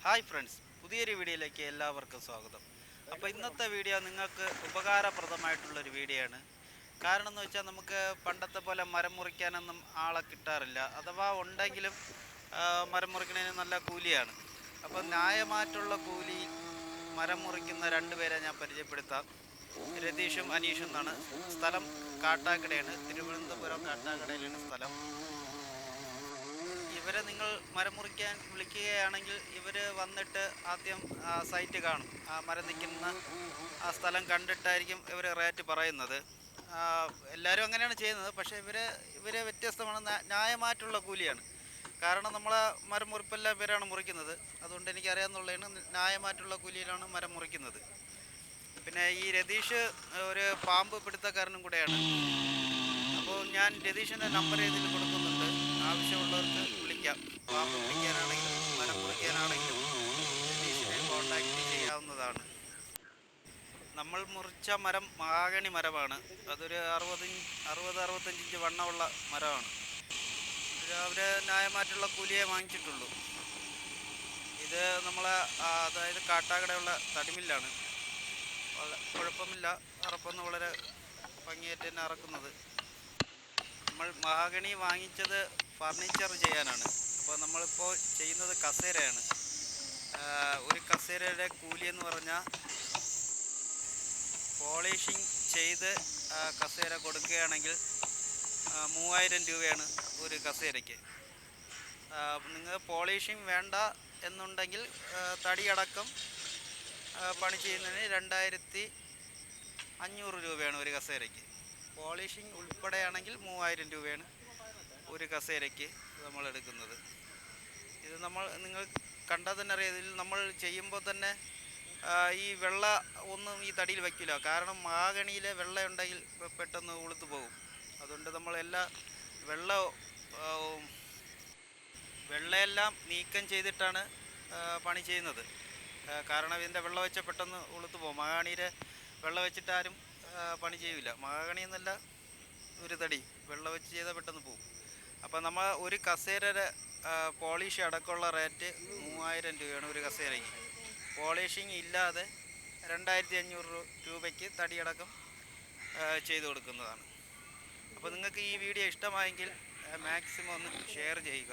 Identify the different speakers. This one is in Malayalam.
Speaker 1: ഹായ് ഫ്രണ്ട്സ്, പുതിയൊരു വീഡിയോയിലേക്ക് എല്ലാവർക്കും സ്വാഗതം. അപ്പോൾ ഇന്നത്തെ വീഡിയോ നിങ്ങൾക്ക് ഉപകാരപ്രദമായിട്ടുള്ളൊരു വീഡിയോ ആണ്. കാരണം എന്ന് വെച്ചാൽ നമുക്ക് പണ്ടത്തെ പോലെ മരം മുറിക്കാനൊന്നും ആളെ കിട്ടാറില്ല. അഥവാ ഉണ്ടെങ്കിലും മരം മുറിക്കുന്നതിന് നല്ല കൂലിയാണ്. അപ്പോൾ ന്യായമായിട്ടുള്ള കൂലി മരം മുറിക്കുന്ന രണ്ടുപേരെ ഞാൻ പരിചയപ്പെടുത്താം. രതീഷും അനീഷും എന്നാണ്. സ്ഥലം കാട്ടാക്കടയാണ്, തിരുവനന്തപുരം കാട്ടാക്കടയിലാണ് സ്ഥലം. ഇവരെ നിങ്ങൾ മരം മുറിക്കാൻ വിളിക്കുകയാണെങ്കിൽ ഇവർ വന്നിട്ട് ആദ്യം സൈറ്റ് കാണും. ആ മരം നിൽക്കുന്ന ആ സ്ഥലം കണ്ടിട്ടായിരിക്കും ഇവർ റേറ്റ് പറയുന്നത്. എല്ലാവരും അങ്ങനെയാണ് ചെയ്യുന്നത്. പക്ഷേ ഇവർ വ്യത്യസ്തമാണ്. ന്യായമായിട്ടുള്ള കൂലിയാണ്. കാരണം നമ്മളെ മരം മുറിപ്പെല്ലാം ഇവരാണ് മുറിക്കുന്നത്. അതുകൊണ്ട് എനിക്കറിയാമെന്നുള്ളതാണ്, ന്യായമായിട്ടുള്ള കൂലിയിലാണ് മരം മുറിക്കുന്നത്. പിന്നെ ഈ രതീഷ് ഒരു പാമ്പ് പിടുത്തക്കാരനും കൂടെയാണ്. അപ്പോൾ ഞാൻ രതീഷിൻ്റെ നമ്പർ ഇതിൽ കൊടുക്കുന്നുണ്ട്. ആവശ്യമുള്ളവർക്ക് വിളിക്കാം. പാമ്പ് പിടിക്കാനാണെങ്കിലും മരം മുറിക്കാനാണെങ്കിലും രതീഷിനെ കോൺടാക്റ്റ് ചെയ്യാവുന്നതാണ്. നമ്മൾ മുറിച്ച മരം മഹാഗണി മരമാണ്. അതൊരു 60-65 ഇഞ്ച് വണ്ണമുള്ള മരമാണ്. അവർ ന്യായമായിട്ടുള്ള കൂലിയെ വാങ്ങിച്ചിട്ടുള്ളൂ. ഇത് നമ്മളെ അതായത് കാട്ടാക്കടയുള്ള തടിമില്ലാണ്. കുഴപ്പമില്ല, അറപ്പൊന്ന് വളരെ ഭംഗിയായിട്ട് തന്നെ അറക്കുന്നത്. നമ്മൾ മഹാഗണി വാങ്ങിച്ചത് ഫർണിച്ചർ ചെയ്യാനാണ്. അപ്പോൾ നമ്മളിപ്പോൾ ചെയ്യുന്നത് കസേരയാണ്. ഒരു കസേരയുടെ കൂലി എന്ന് പറഞ്ഞാൽ പോളിഷിങ് ചെയ്ത് കസേര കൊടുക്കുകയാണെങ്കിൽ 3000 രൂപയാണ് ഒരു കസേരയ്ക്ക്. നിങ്ങൾ പോളിഷിങ് വേണ്ട എന്നുണ്ടെങ്കിൽ തടിയടക്കം പണി ചെയ്യുന്നതിന് 2500 രൂപയാണ് ഒരു കസേരയ്ക്ക്. പോളിഷിങ് ഉൾപ്പെടെയാണെങ്കിൽ 3000 രൂപയാണ് ഒരു കസേരയ്ക്ക് നമ്മൾ എടുക്കുന്നത്. ഇത് നിങ്ങൾ കണ്ടാൽ തന്നെ അറിയാം. ഇതിൽ നമ്മൾ ചെയ്യുമ്പോൾ തന്നെ ഈ വെള്ള ഒന്നും ഈ തടിയിൽ വയ്ക്കില്ല. കാരണം മഹാഗണിയിലെ വെള്ള ഉണ്ടെങ്കിൽ പെട്ടെന്ന് ഉളുത്തു പോകും. അതുകൊണ്ട് നമ്മൾ വെള്ളയെല്ലാം നീക്കം ചെയ്തിട്ടാണ് പണി ചെയ്യുന്നത്. കാരണം ഇതിൻ്റെ വെള്ളം വെച്ചാൽ പെട്ടെന്ന് ഉളുത്തു പോകും. മഹാഗണിയിലെ വെള്ളം വെച്ചിട്ടാരും പണി ചെയ്യില്ല. മഹാഗണി എന്നല്ല, ഒരു തടി വെള്ളം വെച്ച് ചെയ്താൽ പെട്ടെന്ന് പോകും. അപ്പോൾ നമ്മൾ ഒരു കസേരയുടെ പോളിഷ് അടക്കമുള്ള റേറ്റ് 3000 രൂപയാണ് ഒരു കസേരയ്ക്ക്. പോളിഷിങ് ഇല്ലാതെ 2500 രൂപയ്ക്ക് തടിയടക്കം ചെയ്തു കൊടുക്കുന്നതാണ്. അപ്പോൾ നിങ്ങൾക്ക് ഈ വീഡിയോ ഇഷ്ടമായെങ്കിൽ മാക്സിമം ഒന്ന് ഷെയർ ചെയ്യുക.